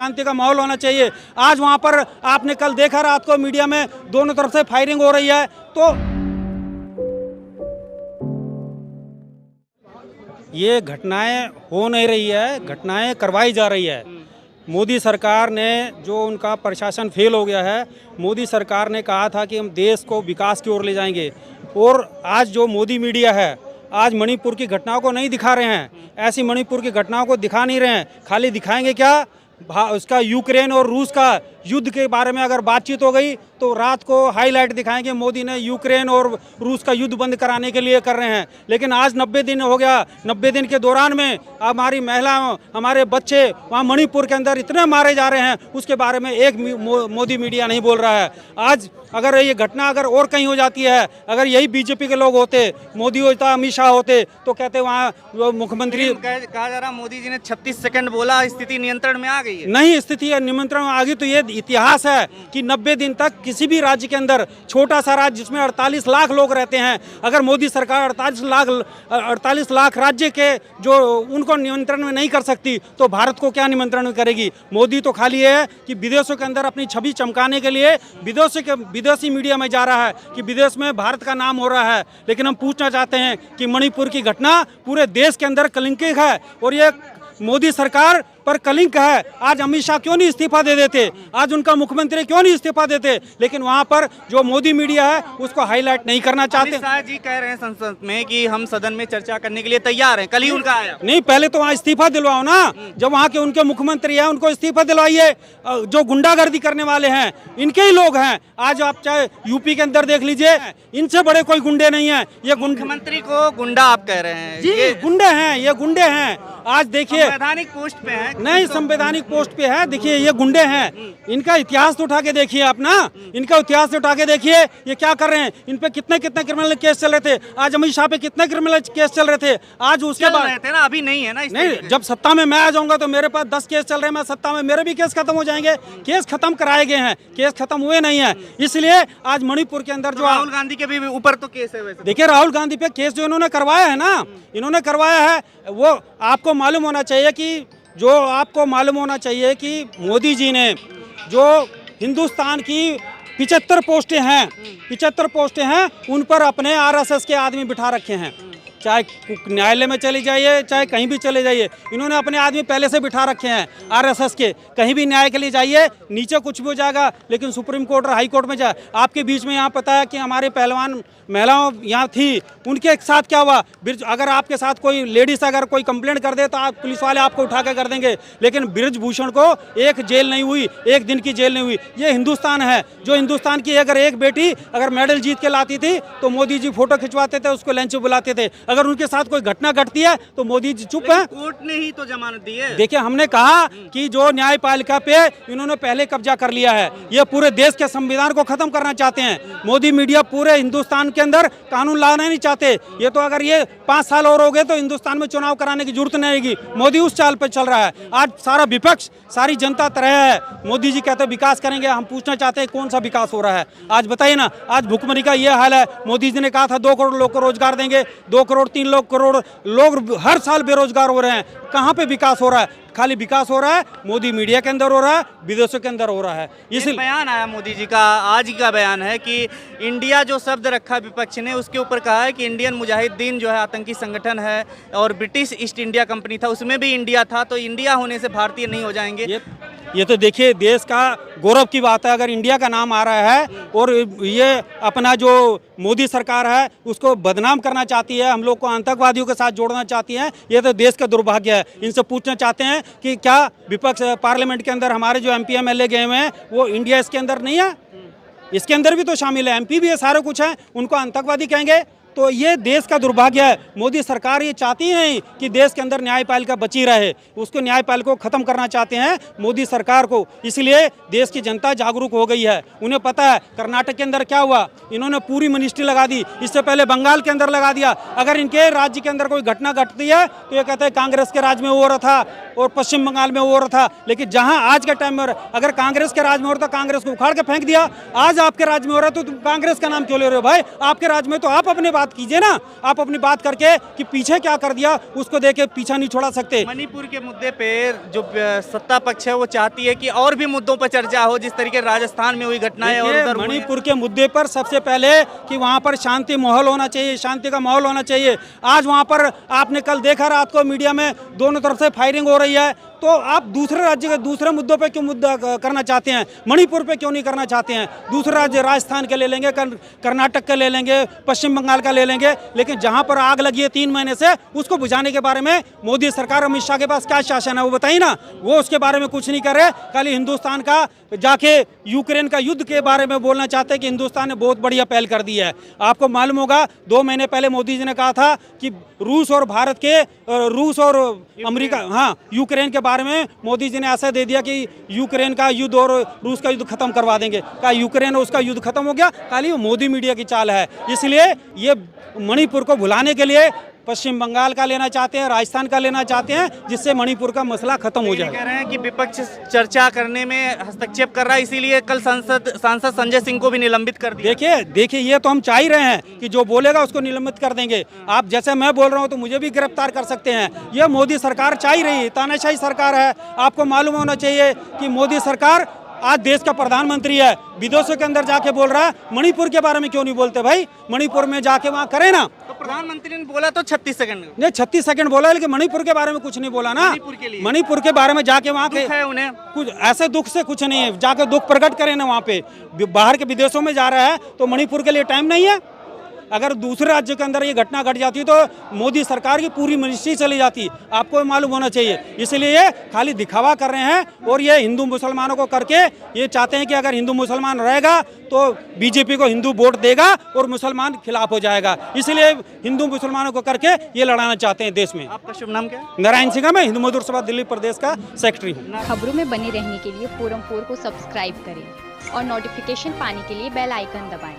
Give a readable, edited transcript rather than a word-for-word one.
शांति का माहौल होना चाहिए। आज वहाँ पर आपने कल देखा रात को मीडिया में दोनों तरफ से फायरिंग हो रही है। तो ये घटनाएं हो नहीं रही है, घटनाएं करवाई जा रही है। मोदी सरकार ने जो उनका प्रशासन फेल हो गया है, मोदी सरकार ने कहा था कि हम देश को विकास की ओर ले जाएंगे, और आज जो मोदी मीडिया है आज मणिपुर की घटनाओं को नहीं दिखा रहे हैं। ऐसी मणिपुर की घटनाओं को दिखा नहीं रहे हैं, खाली दिखाएंगे क्या उसका यूक्रेन और रूस का युद्ध के बारे में अगर बातचीत हो गई तो रात को हाईलाइट दिखाएंगे मोदी ने यूक्रेन और रूस का युद्ध बंद कराने के लिए कर रहे हैं। लेकिन आज 90 दिन हो गया, 90 दिन के दौरान में हमारी महिलाओं, हमारे बच्चे वहाँ मणिपुर के अंदर इतने मारे जा रहे हैं, उसके बारे में एक मोदी मीडिया नहीं बोल रहा है। आज अगर ये घटना अगर और कहीं हो जाती है, अगर यही बीजेपी के लोग होते, मोदी होता, अमित शाह होते, तो कहते वहाँ मुख्यमंत्री कहा जा रहा मोदी जी ने 36 सेकंड बोला, स्थिति नियंत्रण में आ गई है। नहीं, स्थिति नियंत्रण में आ गई तो ये इतिहास है कि 90 दिन तक किसी भी राज्य के अंदर, छोटा सा राज्य जिसमें 48 लाख लोग रहते हैं, अगर मोदी सरकार 48 लाख राज्य के जो उनको नियंत्रण में नहीं कर सकती तो भारत को क्या नियंत्रण में करेगी। मोदी तो खाली है कि विदेशों के अंदर अपनी छवि चमकाने के लिए विदेशी मीडिया में जा रहा है कि विदेश में भारत का नाम हो रहा है। लेकिन हम पूछना चाहते हैं कि मणिपुर की घटना पूरे देश के अंदर कलंक है, और ये मोदी सरकार पर कलंक है। आज अमित शाह क्यों नहीं इस्तीफा दे देते, आज उनका मुख्यमंत्री क्यों नहीं इस्तीफा देते, लेकिन वहां पर जो मोदी मीडिया है उसको हाईलाइट नहीं करना चाहते। अमित शाह जी कह रहे हैं संसद में कि हम सदन में चर्चा करने के लिए तैयार हैं, कल ही उनका आया। नहीं, पहले तो वहाँ इस्तीफा दिलवाओ ना, जब वहाँ के उनके मुख्यमंत्री हैं उनको इस्तीफा दिलवाइए। जो गुंडागर्दी करने वाले हैं इनके ही लोग हैं। आज आप चाहे यूपी के अंदर देख लीजिए, इनसे बड़े कोई गुंडे नहीं है। ये मुख्यमंत्री को गुंडा आप कह रहे हैं? जी, गुंडे हैं, ये गुंडे हैं। आज देखिए संवैधानिक पोस्ट पे है। नहीं, संवैधानिक पोस्ट पे है। देखिए ये गुंडे हैं, इनका इतिहास तो उठा के देखिए आप ना, इनका इतिहास उठा के देखिए ये क्या कर रहे हैं। इन पे कितने क्रिमिनल केस चल रहे थे, आज अमित शाह पे कितने क्रिमिनल केस चल रहे थे। आज उसके बाद ना, अभी नहीं है ना। नहीं, जब सत्ता में मैं आ जाऊंगा तो मेरे पास 10 केस चल रहे हैं, मैं सत्ता में, मेरे भी केस खत्म हो जाएंगे। केस खत्म कराए गए हैं, केस खत्म हुए नहीं है। इसलिए आज मणिपुर के अंदर जो राहुल गांधी के भी ऊपर तो केस है। वैसे देखिए राहुल गांधी पे केस जो इन्होंने करवाया है ना, इन्होंने करवाया है, वो आपको मालूम होना चाहिए कि मोदी जी ने जो हिंदुस्तान की 75 पोस्टें हैं उन पर अपने आरएसएस के आदमी बिठा रखे हैं। चाहे न्यायालय में चले जाइए, चाहे कहीं भी चले जाइए, इन्होंने अपने आदमी पहले से बिठा रखे हैं आरएसएस के। कहीं भी न्याय के लिए जाइए, नीचे कुछ भी हो जाएगा, लेकिन सुप्रीम कोर्ट और हाई कोर्ट में जाए। आपके बीच में यहाँ पता है कि हमारे पहलवान महिलाओं यहाँ थी, उनके साथ क्या हुआ। अगर आपके साथ कोई लेडीज अगर कोई कंप्लेंट कर दे तो आप पुलिस वाले आपको उठा के कर देंगे, लेकिन बृजभूषण को एक जेल नहीं हुई, एक दिन की जेल नहीं हुई। ये हिंदुस्तान है, जो हिंदुस्तान की अगर एक बेटी अगर मेडल जीत के लाती थी तो मोदी जी फोटो खिंचवाते थे, उसको लंच बुलाते थे। अगर उनके साथ कोई घटना घटती है तो मोदी जी चुप है। कोर्ट ने ही तो जमानत दी है। देखिए हमने कहा कि जो न्यायपालिका पे इन्होंने पहले कब्जा कर लिया है, ये पूरे देश के संविधान को खत्म करना चाहते हैं। मोदी मीडिया पूरे हिंदुस्तान के अंदर कानून लाना नहीं चाहते। ये तो अगर ये 5 साल और हो गए तो हिंदुस्तान में चुनाव कराने की जरूरत नहीं रहेगी। मोदी उस चाल पे चल रहा है। आज सारा विपक्ष, सारी जनता तरह है। मोदी जी कहते हैं विकास करेंगे, हम पूछना चाहते हैं कौन सा विकास हो रहा है। आज बताइए ना, आज भुखमरी का ये हाल है। मोदी जी ने कहा था 2 करोड़ लोग को रोजगार देंगे, 2 करोड़ 3 करोड़ लोग हर साल बेरोजगार हो रहे हैं। कहाँ पे विकास हो रहा है? खाली विकास हो रहा है मोदी मीडिया के अंदर हो रहा है, विदेशों के अंदर हो रहा है। इसलिए बयान आया मोदी जी का, आज का बयान है कि इंडिया जो शब्द रखा विपक्ष ने, उसके ऊपर कहा है कि इंडियन मुजाहिदीन जो है आतंकी संगठन है, और ब्रिटिश ईस्ट इंडिया कंपनी था उसमें भी इंडिया था, तो इंडिया होने से भारतीय नहीं हो जाएंगे। ये तो देखिए देश का गौरव की बात है अगर इंडिया का नाम आ रहा है, और ये अपना जो मोदी सरकार है उसको बदनाम करना चाहती है, हम लोग को आतंकवादियों के साथ जोड़ना चाहती है। ये तो देश का दुर्भाग्य है। इनसे पूछना चाहते हैं कि क्या विपक्ष पार्लियामेंट के अंदर हमारे जो MP MLA गए हुए हैं वो इंडिया इसके अंदर नहीं है? इसके अंदर भी तो शामिल है, MP भी है, सारे कुछ है, उनको आतंकवादी कहेंगे? तो ये देश का दुर्भाग्य है। मोदी सरकार ये चाहती है कि देश के अंदर न्यायपालिका बची रहे, उसको न्यायपालिका को खत्म करना चाहते हैं मोदी सरकार को। इसलिए देश की जनता जागरूक हो गई है, उन्हें पता है कर्नाटक के अंदर क्या हुआ, इन्होंने पूरी मिनिस्ट्री लगा दी, इससे पहले बंगाल के अंदर लगा दिया। अगर इनके राज्य के अंदर कोई घटना घटती है तो ये कहते हैं कांग्रेस के राज में हो रहा था और पश्चिम बंगाल में हो रहा था। लेकिन जहां आज के टाइम में अगर कांग्रेस के राज में हो रहा था, कांग्रेस को उखाड़ के फेंक दिया। आज आपके राज्य में हो रहा है तो तुम कांग्रेस का नाम क्यों ले रहे हो भाई? आपके राज्य में तो आप अपनी बात बात कीजिए ना, आप अपनी बात करके कि पीछे क्या कर दिया उसको देख के पीछा नहीं छोड़ा सकते। मणिपुर के मुद्दे पे जो सत्ता पक्ष है वो चाहती है कि और भी मुद्दों पर चर्चा हो, जिस तरीके राजस्थान में हुई घटनाएं और उधर मणिपुर के मुद्दे पर सबसे पहले कि वहां पर शांति माहौल होना चाहिए, शांति का माहौल होना चाहिए। आज वहां पर आपने कल देखा रात को मीडिया में दोनों तरफ से फायरिंग हो रही है, तो आप दूसरे राज्य के दूसरे मुद्दों पे क्यों मुद्दा करना चाहते हैं, मणिपुर पे क्यों नहीं करना चाहते हैं? दूसरे राज्य राजस्थान के ले लेंगे, कर्नाटक के ले लेंगे, पश्चिम बंगाल का ले लेंगे, लेकिन जहां पर आग लगी है 3 महीने से उसको बुझाने के बारे में मोदी सरकार, अमित शाह के पास क्या शासन है वो बताइए ना। वो उसके बारे में कुछ नहीं कर रहे, खाली हिंदुस्तान का जाके यूक्रेन का युद्ध के बारे में बोलना चाहते हैं कि हिंदुस्तान ने बहुत बढ़िया पहल कर दी है। आपको मालूम होगा 2 महीने पहले मोदी जी ने कहा था कि रूस और भारत के, रूस और अमेरिका, हाँ यूक्रेन के बारे में मोदी जी ने ऐसा दे दिया कि यूक्रेन का युद्ध और रूस का युद्ध खत्म करवा देंगे। क्या यूक्रेन और उसका युद्ध खत्म हो गया? खाली मोदी मीडिया की चाल है। इसलिए ये मणिपुर को भुलाने के लिए पश्चिम बंगाल का लेना चाहते हैं, राजस्थान का लेना चाहते हैं, जिससे मणिपुर का मसला खत्म हो जाए। कह रहे हैं कि विपक्ष चर्चा करने में हस्तक्षेप कर रहा है, इसीलिए कल सांसद संजय सिंह को भी निलंबित कर दिया। देखिए ये तो हम चाह ही रहे हैं कि जो बोलेगा उसको निलंबित कर देंगे। आप जैसे मैं बोल रहा हूँ तो मुझे भी गिरफ्तार कर सकते हैं। ये मोदी सरकार चाह ही रही है, तानाशाही सरकार है। आपको मालूम होना चाहिए कि मोदी सरकार आज देश का प्रधानमंत्री है, विदेशों के अंदर जाके बोल रहा है। मणिपुर के बारे में क्यों नहीं बोलते भाई? मणिपुर में जाके वहाँ करें ना। तो प्रधानमंत्री ने बोला तो 36 सेकंड नहीं, 36 सेकंड बोला, लेकिन मणिपुर के बारे में कुछ नहीं बोला ना। मणिपुर के बारे में जाके वहाँ के है उन्हें कुछ ऐसे दुख से कुछ नहीं है, जाके दुख प्रकट करें ना। वहाँ पे बाहर के विदेशों में जा रहा है तो मणिपुर के लिए टाइम नहीं है। अगर दूसरे राज्य के अंदर ये घटना घट जाती तो मोदी सरकार की पूरी मिनिस्ट्री चली जाती, आपको मालूम होना चाहिए। इसलिए ये खाली दिखावा कर रहे हैं और ये हिंदू मुसलमानों को करके ये चाहते हैं कि अगर हिंदू मुसलमान रहेगा तो बीजेपी को हिंदू वोट देगा और मुसलमान खिलाफ हो जाएगा। इसलिए हिंदू मुसलमानों को करके ये लड़ाना चाहते हैं देश में। आपका शुभ नाम क्या है? नारायण सिंह, मैं हिंदू मजदूर सभा दिल्ली प्रदेश का सेक्रेटरी हूँ। खबरों में बने रहने के लिए फोरम 4 को सब्सक्राइब करें और नोटिफिकेशन पाने के लिए बेल आइकन दबाएं।